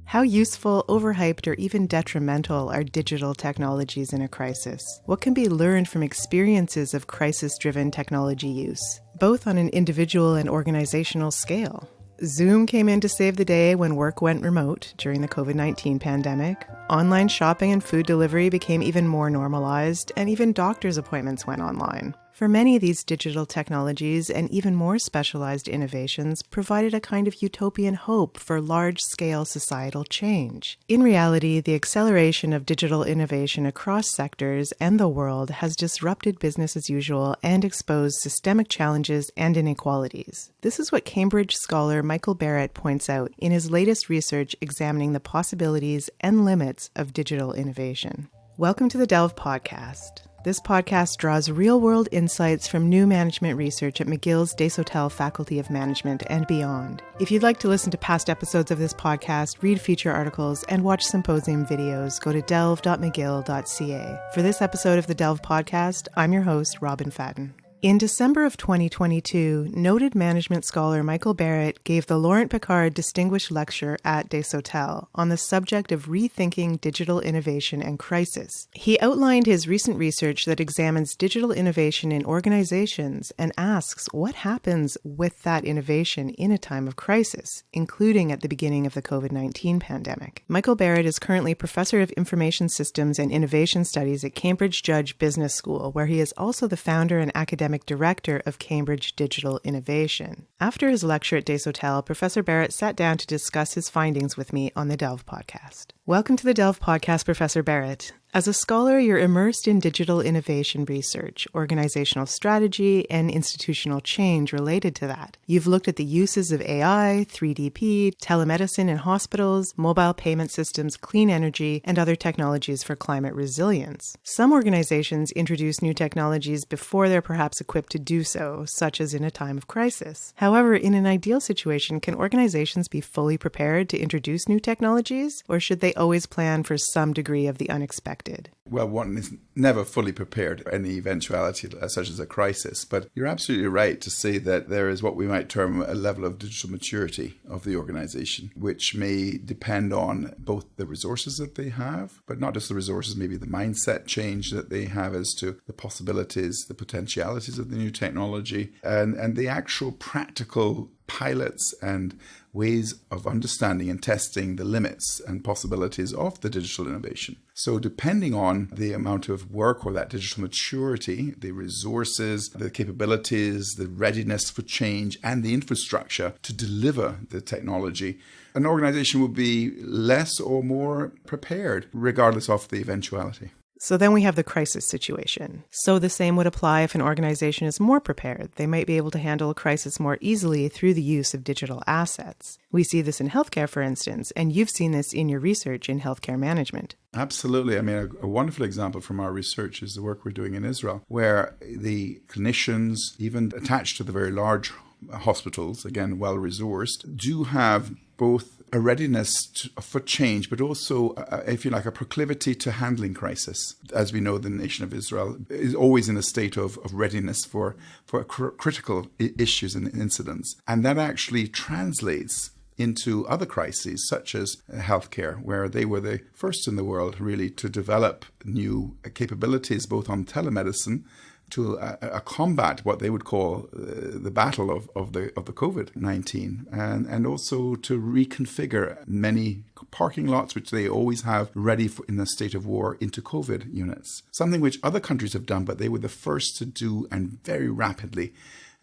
How useful, overhyped, or even detrimental are digital technologies in a crisis? What can be learned from experiences of crisis-driven technology use, both on an individual and organizational scale? Zoom came in to save the day when work went remote during the COVID-19 pandemic. Online shopping and food delivery became even more normalized, and even doctor's appointments went online. For many, these digital technologies and even more specialized innovations provided a kind of utopian hope for large-scale societal change. In reality, the acceleration of digital innovation across sectors and the world has disrupted business as usual and exposed systemic challenges and inequalities. This is what Cambridge scholar Michael Barrett points out in his latest research examining the possibilities and limits of digital innovation. Welcome to the Delve Podcast. This podcast draws real-world insights from new management research at McGill's Desautels Faculty of Management and beyond. If you'd like to listen to past episodes of this podcast, read feature articles, and watch symposium videos, go to delve.mcgill.ca. For this episode of the Delve Podcast, I'm your host, Robin Fadden. In December of 2022, noted management scholar Michael Barrett gave the Laurent Picard Distinguished Lecture at Desautels on the subject of rethinking digital innovation and crisis. He outlined his recent research that examines digital innovation in organizations and asks what happens with that innovation in a time of crisis, including at the beginning of the COVID-19 pandemic. Michael Barrett is currently Professor of Information Systems and Innovation Studies at Cambridge Judge Business School, where he is also the founder and academic director of Cambridge Digital Innovation. After his lecture at Desautels, Professor Barrett sat down to discuss his findings with me on the Delve Podcast. Welcome to the Delve Podcast, Professor Barrett. As a scholar, you're immersed in digital innovation research, organizational strategy, and institutional change related to that. You've looked at the uses of AI, 3DP, telemedicine in hospitals, mobile payment systems, clean energy, and other technologies for climate resilience. Some organizations introduce new technologies before they're perhaps equipped to do so, such as in a time of crisis. However, in an ideal situation, can organizations be fully prepared to introduce new technologies, or should they always plan for some degree of the unexpected? Well, one is never fully prepared for any eventuality such as a crisis, but you're absolutely right to say that there is what we might term a level of digital maturity of the organization, which may depend on both the resources that they have, but not just the resources, maybe the mindset change that they have as to the possibilities, the potentialities of the new technology, and the actual practical pilots and ways of understanding and testing the limits and possibilities of the digital innovation. So depending on the amount of work or that digital maturity, the resources, the capabilities, the readiness for change, and the infrastructure to deliver the technology, an organization will be less or more prepared regardless of the eventuality. So then we have the crisis situation. So the same would apply if an organization is more prepared. They might be able to handle a crisis more easily through the use of digital assets. We see this in healthcare, for instance, and you've seen this in your research in healthcare management. Absolutely. I mean, a wonderful example from our research is the work we're doing in Israel, where the clinicians, even attached to the very large hospitals, again, well-resourced, do have both a readiness for change, but also, if you like, a proclivity to handling crisis. As we know, the nation of Israel is always in a state of readiness for critical issues and incidents. And that actually translates into other crises, such as healthcare, where they were the first in the world, really, to develop new capabilities, both on telemedicine, to combat what they would call the battle of the COVID-19, and also to reconfigure many parking lots, which they always have ready for in a state of war, into COVID units. Something which other countries have done, but they were the first to do, and very rapidly.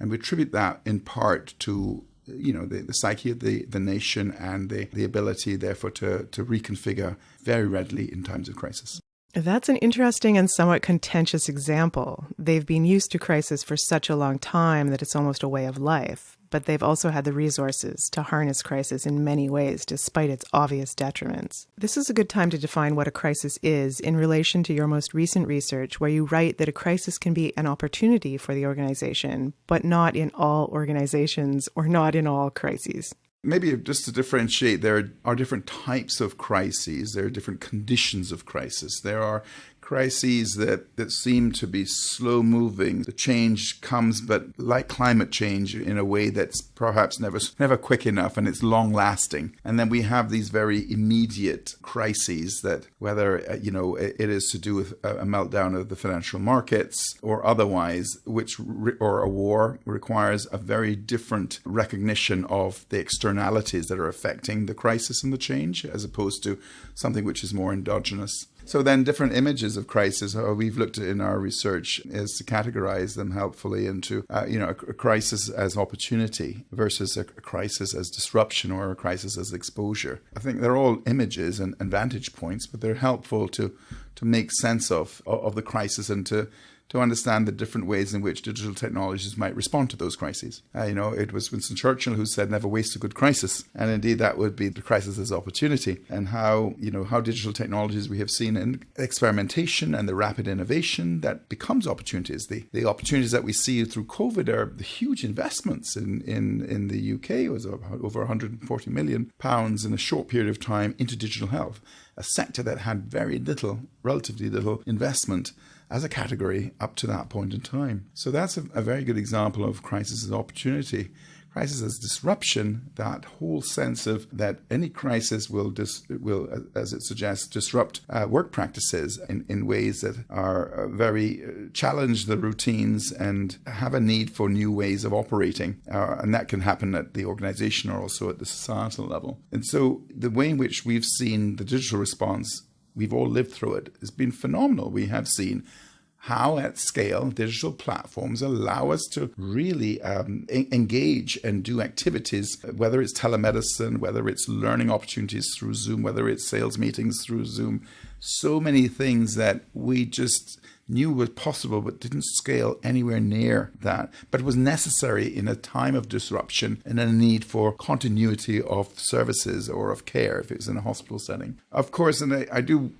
And we attribute that in part to the psyche of the nation and the ability, therefore, to reconfigure very readily in times of crisis. That's an interesting and somewhat contentious example. They've been used to crisis for such a long time that it's almost a way of life, but they've also had the resources to harness crisis in many ways, despite its obvious detriments. This is a good time to define what a crisis is in relation to your most recent research, where you write that a crisis can be an opportunity for the organization, but not in all organizations or not in all crises. Maybe just to differentiate, there are different types of crises. There are different conditions of crisis. There are crises that seem to be slow moving. The change comes, but like climate change, in a way that's perhaps never quick enough, and it's long lasting. And then we have these very immediate crises that, whether it is to do with a meltdown of the financial markets or otherwise, or a war, requires a very different recognition of the externalities that are affecting the crisis and the change, as opposed to something which is more endogenous. So then different images of crisis, how we've looked at in our research, is to categorize them helpfully into a crisis as opportunity versus a crisis as disruption, or a crisis as exposure. I think they're all images and vantage points, but they're helpful to make sense of the crisis, and to understand the different ways in which digital technologies might respond to those crises. It was Winston Churchill who said, "Never waste a good crisis." And indeed, that would be the crisis as opportunity. And how digital technologies we have seen in experimentation and the rapid innovation that becomes opportunities. The opportunities that we see through COVID are the huge investments in the UK. It was over £140 million in a short period of time into digital health, a sector that had relatively little investment as a category up to that point in time. So that's a very good example of crisis as opportunity. Crisis as disruption, that whole sense of that any crisis will, as it suggests, disrupt work practices in ways that are very challenge the routines and have a need for new ways of operating. And that can happen at the organization or also at the societal level. And so the way in which we've seen the digital response, we've all lived through it, has been phenomenal. We have seen how at scale digital platforms allow us to really engage and do activities, whether it's telemedicine, whether it's learning opportunities through Zoom, whether it's sales meetings through Zoom. So many things that we just knew was possible but didn't scale anywhere near that. But it was necessary in a time of disruption and a need for continuity of services or of care if it was in a hospital setting. Of course, and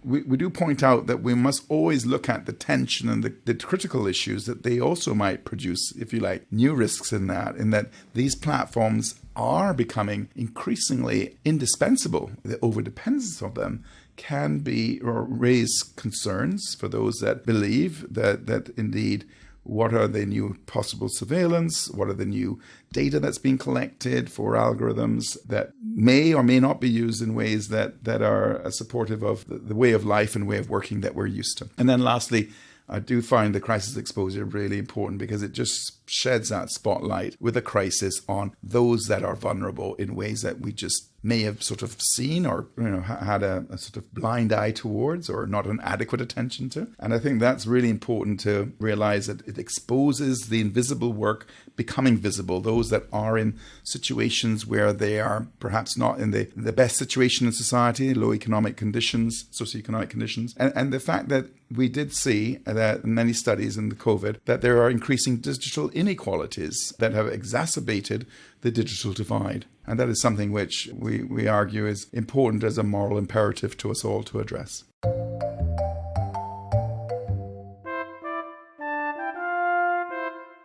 we do point out that we must always look at the tension and the critical issues that they also might produce, if you like, new risks in that these platforms are becoming increasingly indispensable. The overdependence of them can be or raise concerns for those that believe that indeed, what are the new possible surveillance? What are the new data that's being collected for algorithms that may or may not be used in ways that are supportive of the way of life and way of working that we're used to? And then lastly, I do find the crisis exposure really important because it just sheds that spotlight with a crisis on those that are vulnerable in ways that we just may have sort of seen or had a sort of blind eye towards or not an adequate attention to. And I think that's really important to realize that it exposes the invisible work becoming visible, those that are in situations where they are perhaps not in the best situation in society, low economic conditions, socioeconomic conditions. And the fact that we did see that in many studies in the COVID that there are increasing digital inequalities that have exacerbated the digital divide. And that is something which we argue is important as a moral imperative to us all to address.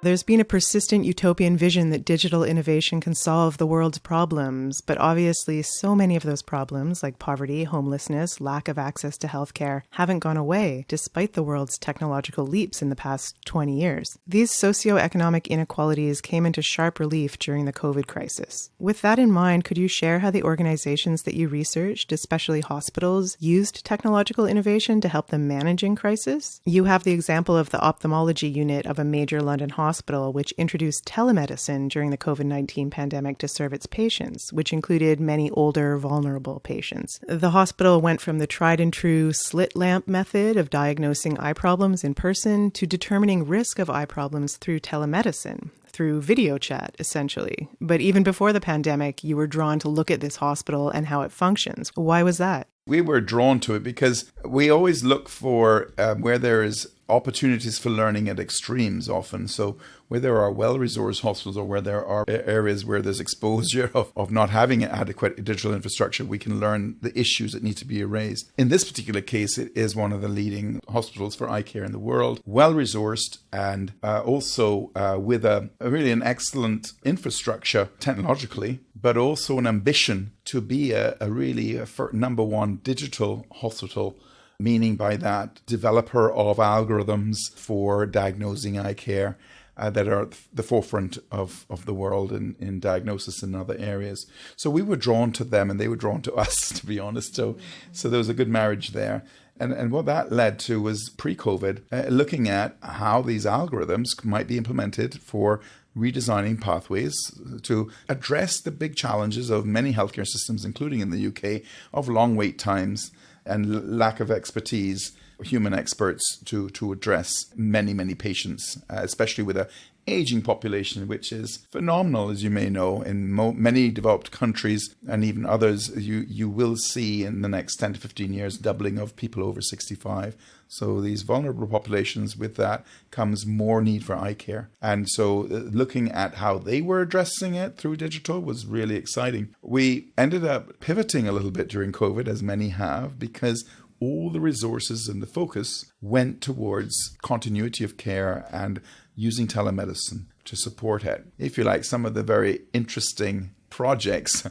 There's been a persistent utopian vision that digital innovation can solve the world's problems, but obviously so many of those problems, like poverty, homelessness, lack of access to healthcare, haven't gone away despite the world's technological leaps in the past 20 years. These socioeconomic inequalities came into sharp relief during the COVID crisis. With that in mind, could you share how the organizations that you researched, especially hospitals, used technological innovation to help them manage in crisis? You have the example of the ophthalmology unit of a major London hospital, which introduced telemedicine during the COVID-19 pandemic to serve its patients, which included many older, vulnerable patients. The hospital went from the tried and true slit lamp method of diagnosing eye problems in person to determining risk of eye problems through telemedicine, through video chat, essentially. But even before the pandemic, you were drawn to look at this hospital and how it functions. Why was that? We were drawn to it because we always look for where there is opportunities for learning at extremes often. So where there are well-resourced hospitals or where there are areas where there's exposure of not having an adequate digital infrastructure, we can learn the issues that need to be raised. In this particular case, it is one of the leading hospitals for eye care in the world, well-resourced and also with really an excellent infrastructure technologically, but also an ambition to be a really number one digital hospital meaning by that developer of algorithms for diagnosing eye care that are at the forefront of the world in diagnosis in other areas. So we were drawn to them and they were drawn to us, to be honest. So there was a good marriage there. And what that led to was pre-COVID, looking at how these algorithms might be implemented for redesigning pathways to address the big challenges of many healthcare systems, including in the UK, of long wait times and lack of expertise, human experts to address many patients, especially with a aging population, which is phenomenal, as you may know. In many developed countries and even others, you will see in the next 10 to 15 years doubling of people over 65. So these vulnerable populations, with that comes more need for eye care. And so looking at how they were addressing it through digital was really exciting. We ended up pivoting a little bit during COVID, as many have, because all the resources and the focus went towards continuity of care and using telemedicine to support it. If you like, some of the very interesting projects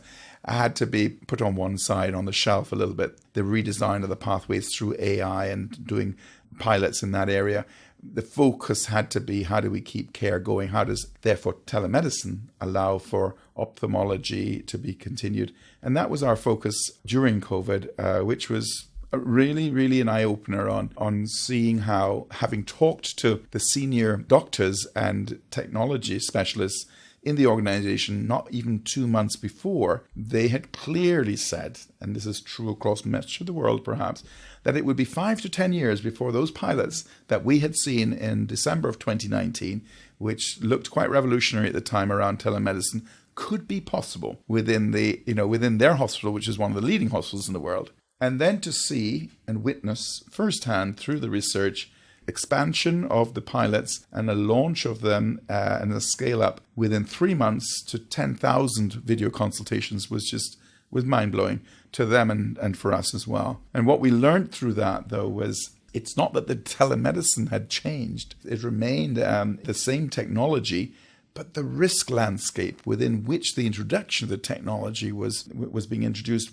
had to be put on one side on the shelf a little bit. The redesign of the pathways through AI and doing pilots in that area. The focus had to be, how do we keep care going? How does, therefore, telemedicine allow for ophthalmology to be continued? And that was our focus during COVID, which was really an eye-opener on seeing how, having talked to the senior doctors and technology specialists in the organization not even 2 months before, they had clearly said, and this is true across much of the world perhaps, that it would be 5 to 10 years before those pilots that we had seen in December of 2019, which looked quite revolutionary at the time around telemedicine, could be possible within their hospital, which is one of the leading hospitals in the world. And then to see and witness firsthand through the research expansion of the pilots and a launch of them and a scale up within 3 months to 10,000 video consultations was mind-blowing to them and for us as well. And what we learned through that, though, was it's not that the telemedicine had changed. It remained the same technology, but the risk landscape within which the introduction of the technology was being introduced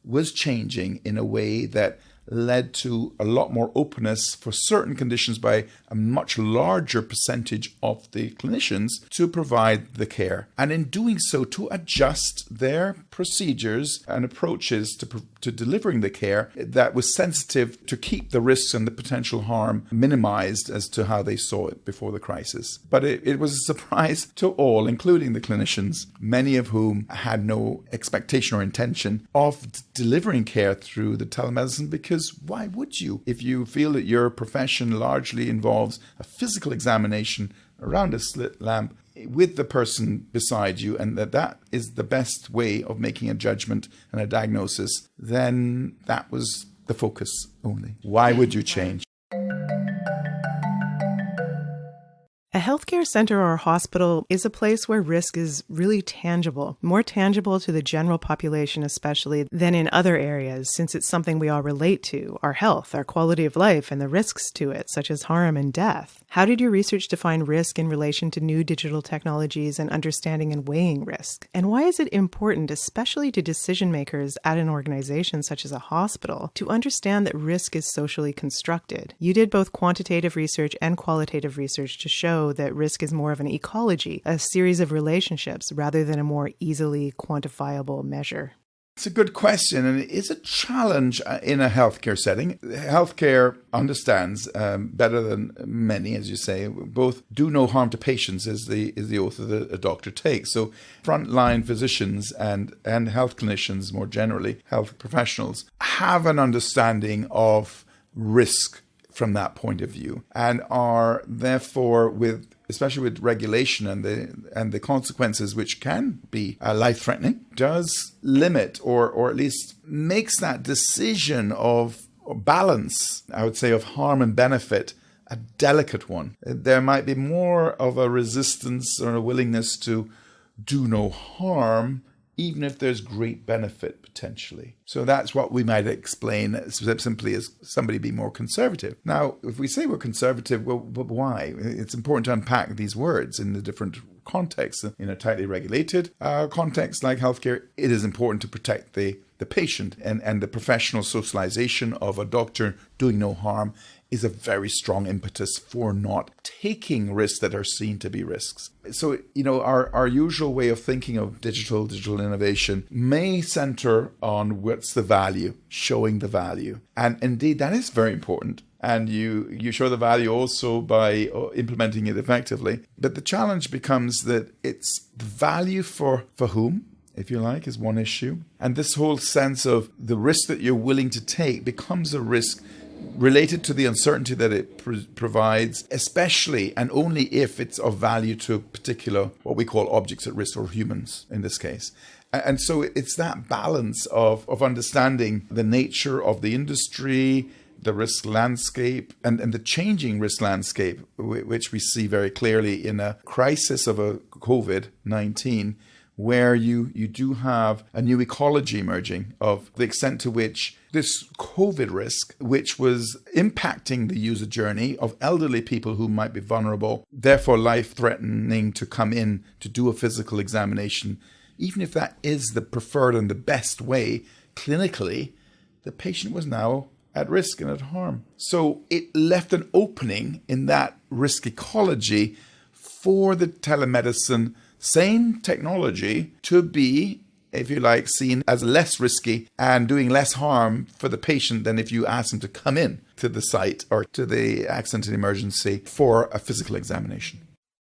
was changing in a way that led to a lot more openness for certain conditions by a much larger percentage of the clinicians to provide the care. And in doing so, to adjust their procedures and approaches to delivering the care that was sensitive to keep the risks and the potential harm minimized as to how they saw it before the crisis. But it was a surprise to all, including the clinicians, many of whom had no expectation or intention of delivering care through the telemedicine, because why would you? If you feel that your profession largely involves a physical examination around a slit lamp with the person beside you, and that is the best way of making a judgment and a diagnosis, then that was the focus only. Why would you change? A healthcare center or hospital is a place where risk is really tangible, more tangible to the general population especially than in other areas, since it's something we all relate to, our health, our quality of life, and the risks to it, such as harm and death. How did your research define risk in relation to new digital technologies and understanding and weighing risk? And why is it important, especially to decision makers at an organization such as a hospital, to understand that risk is socially constructed? You did both quantitative research and qualitative research to show that risk is more of an ecology, a series of relationships, rather than a more easily quantifiable measure. It's a good question, and it's a challenge in a healthcare setting. Healthcare understands better than many, as you say, both do no harm to patients is the oath that a doctor takes. So frontline physicians and health clinicians more generally, health professionals, have an understanding of risk from that point of view, and are therefore, especially with regulation and the consequences, which can be life-threatening, does limit or at least makes that decision of balance, I would say, of harm and benefit a delicate one. There might be more of a resistance or a willingness to do no harm, even if there's great benefit potentially. So that's what we might explain simply as somebody being more conservative. Now, if we say we're conservative, well, but why? It's important to unpack these words in the different context. In a tightly regulated context like healthcare, it is important to protect the patient, and the professional socialization of a doctor doing no harm is a very strong impetus for not taking risks that are seen to be risks. So, our usual way of thinking of digital innovation may center on what's the value, showing the value. And indeed, that is very important. And you show the value also by implementing it effectively. But the challenge becomes that it's the value for whom, if you like, is one issue. And this whole sense of the risk that you're willing to take becomes a risk related to the uncertainty that it provides, especially and only if it's of value to particular, what we call objects at risk, or humans in this case. And so it's that balance of understanding the nature of the industry, the risk landscape, and the changing risk landscape, which we see very clearly in a crisis of a COVID-19, where you do have a new ecology emerging of the extent to which this COVID risk, which was impacting the user journey of elderly people who might be vulnerable, therefore life-threatening to come in to do a physical examination, even if that is the preferred and the best way clinically, the patient was now at risk and at harm. So it left an opening in that risk ecology for the telemedicine same technology to be, if you like, seen as less risky and doing less harm for the patient than if you ask them to come in to the site or to the accident and emergency for a physical examination.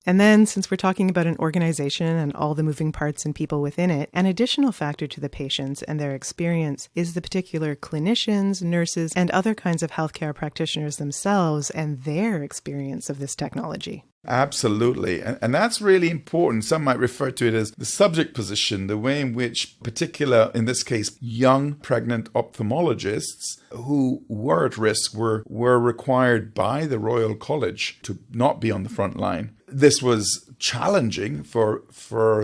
And then, since we're talking about an organization and all the moving parts and people within it, an additional factor to the patients and their experience is the particular clinicians, nurses, and other kinds of healthcare practitioners themselves and their experience of this technology. Absolutely. And that's really important. Some might refer to it as the subject position, the way in which particular, in this case, young pregnant ophthalmologists who were at risk were required by the Royal College to not be on the front line. This was challenging for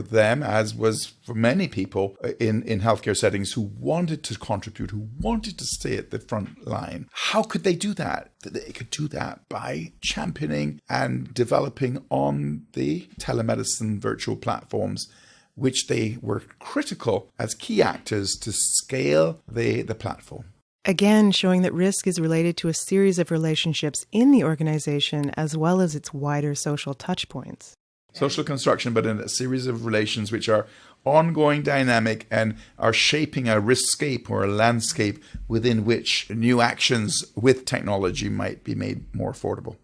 them, as was for many people in healthcare settings who wanted to contribute, who wanted to stay at the front line. How could they do that? They could do that by championing and developing on the telemedicine virtual platforms, which they were critical as key actors to scale the platform. Again, showing that risk is related to a series of relationships in the organization as well as its wider social touchpoints. Social construction, but in a series of relations which are ongoing, dynamic, and are shaping a riskscape or a landscape within which new actions with technology might be made more affordable.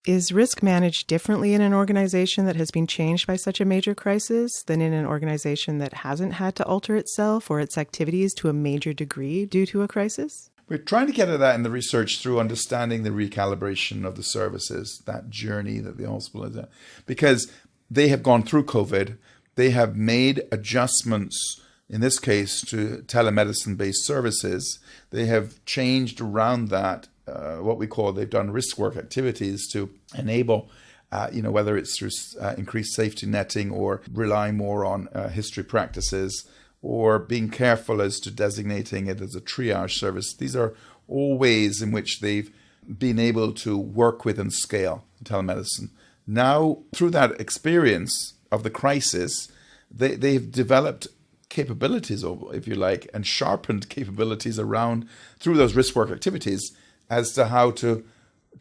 Is risk managed differently in an organization that has been changed by such a major crisis than in an organization that hasn't had to alter itself or its activities to a major degree due to a crisis? We're trying to get at that in the research through understanding the recalibration of the services, that journey that the hospital is at. Because they have gone through COVID, they have made adjustments, in this case, to telemedicine-based services. They have changed around that. What we call, they've done risk work activities to enable, whether it's through increased safety netting or relying more on history practices or being careful as to designating it as a triage service. These are all ways in which they've been able to work with and scale telemedicine. Now, through that experience of the crisis, they've developed capabilities, if you like, and sharpened capabilities around through those risk work activities as to how to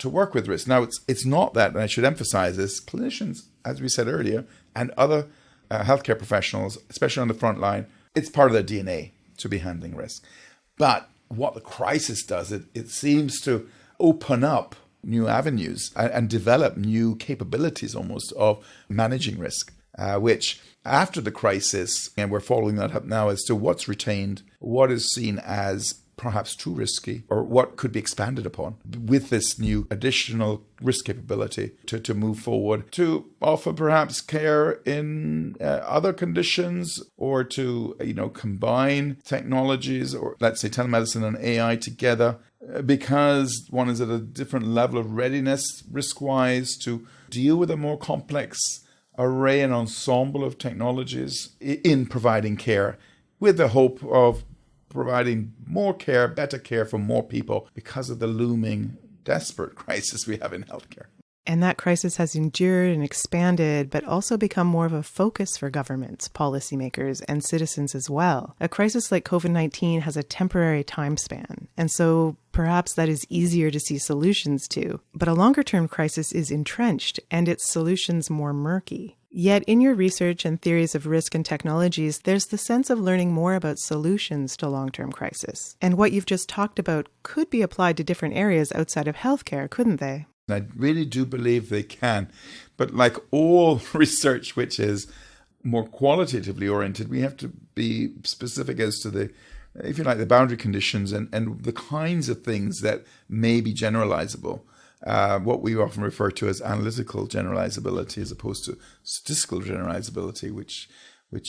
work with risk. Now, it's not that, and I should emphasize this, clinicians, as we said earlier, and other healthcare professionals, especially on the front line, it's part of their DNA to be handling risk. But what the crisis does, it seems to open up new avenues and develop new capabilities almost of managing risk, which after the crisis, and we're following that up now as to what's retained, what is seen as perhaps too risky, or what could be expanded upon with this new additional risk capability to move forward, to offer perhaps care in other conditions, or to combine technologies, or let's say telemedicine and AI together, because one is at a different level of readiness risk-wise to deal with a more complex array and ensemble of technologies in providing care, with the hope of providing more care, better care for more people because of the looming desperate crisis we have in healthcare. And that crisis has endured and expanded, but also become more of a focus for governments, policymakers, and citizens as well. A crisis like COVID-19 has a temporary time span, and so perhaps that is easier to see solutions to. But a longer-term crisis is entrenched, and its solutions more murky. Yet in your research and theories of risk and technologies, there's the sense of learning more about solutions to long-term crisis. And what you've just talked about could be applied to different areas outside of healthcare, couldn't they? I really do believe they can. But like all research which is more qualitatively oriented, we have to be specific as to the, if you like, the boundary conditions and the kinds of things that may be generalizable. What we often refer to as analytical generalizability as opposed to statistical generalizability, which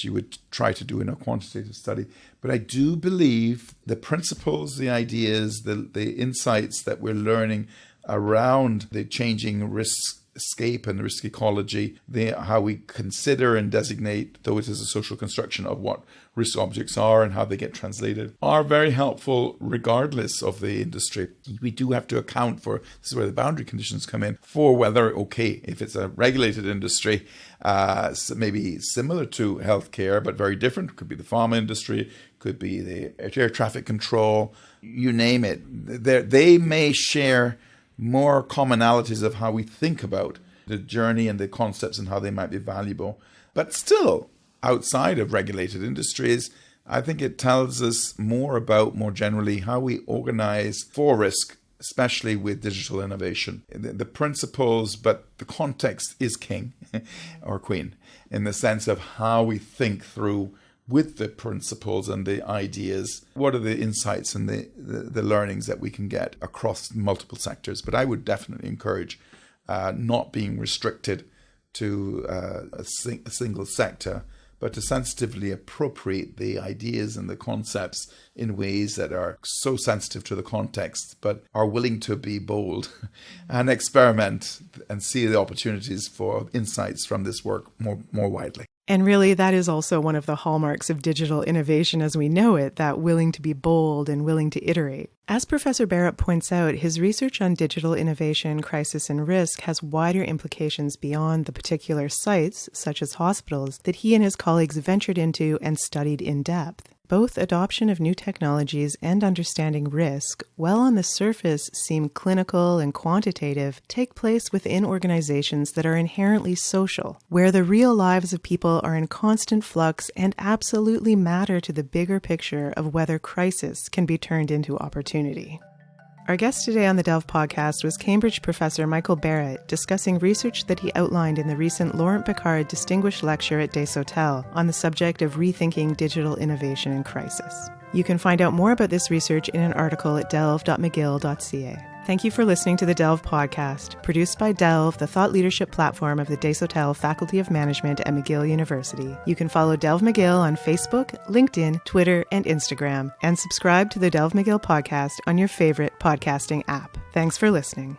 you would try to do in a quantitative study. But I do believe the principles, the ideas, the insights that we're learning around the changing riskscape and risk ecology, how we consider and designate, though it is a social construction, of what risk objects are and how they get translated, are very helpful regardless of the industry. We do have to account for, this is where the boundary conditions come in, for whether, okay, if it's a regulated industry, maybe similar to healthcare, but very different, it could be the pharma industry, could be the air traffic control, you name it. They may share more commonalities of how we think about the journey and the concepts and how they might be valuable. But still, outside of regulated industries, I think it tells us more about, more generally, how we organize for risk, especially with digital innovation. The principles, but the context is king or queen in the sense of how we think through with the principles and the ideas, what are the insights and the learnings that we can get across multiple sectors. But I would definitely encourage not being restricted to a single sector, but to sensitively appropriate the ideas and the concepts in ways that are so sensitive to the context, but are willing to be bold and experiment and see the opportunities for insights from this work more widely. And really, that is also one of the hallmarks of digital innovation as we know it, that willing to be bold and willing to iterate. As Professor Barrett points out, his research on digital innovation, crisis, and risk has wider implications beyond the particular sites, such as hospitals, that he and his colleagues ventured into and studied in depth. Both adoption of new technologies and understanding risk, while on the surface seem clinical and quantitative, take place within organizations that are inherently social, where the real lives of people are in constant flux and absolutely matter to the bigger picture of whether crisis can be turned into opportunity. Our guest today on the Delve podcast was Cambridge professor Michael Barrett, discussing research that he outlined in the recent Laurent Picard Distinguished Lecture at Des Hotels on the subject of rethinking digital innovation in crisis. You can find out more about this research in an article at delve.mcgill.ca. Thank you for listening to the Delve podcast, produced by Delve, the thought leadership platform of the Des Hotels Faculty of Management at McGill University. You can follow Delve McGill on Facebook, LinkedIn, Twitter, and Instagram, and subscribe to the Delve McGill podcast on your favorite podcasting app. Thanks for listening.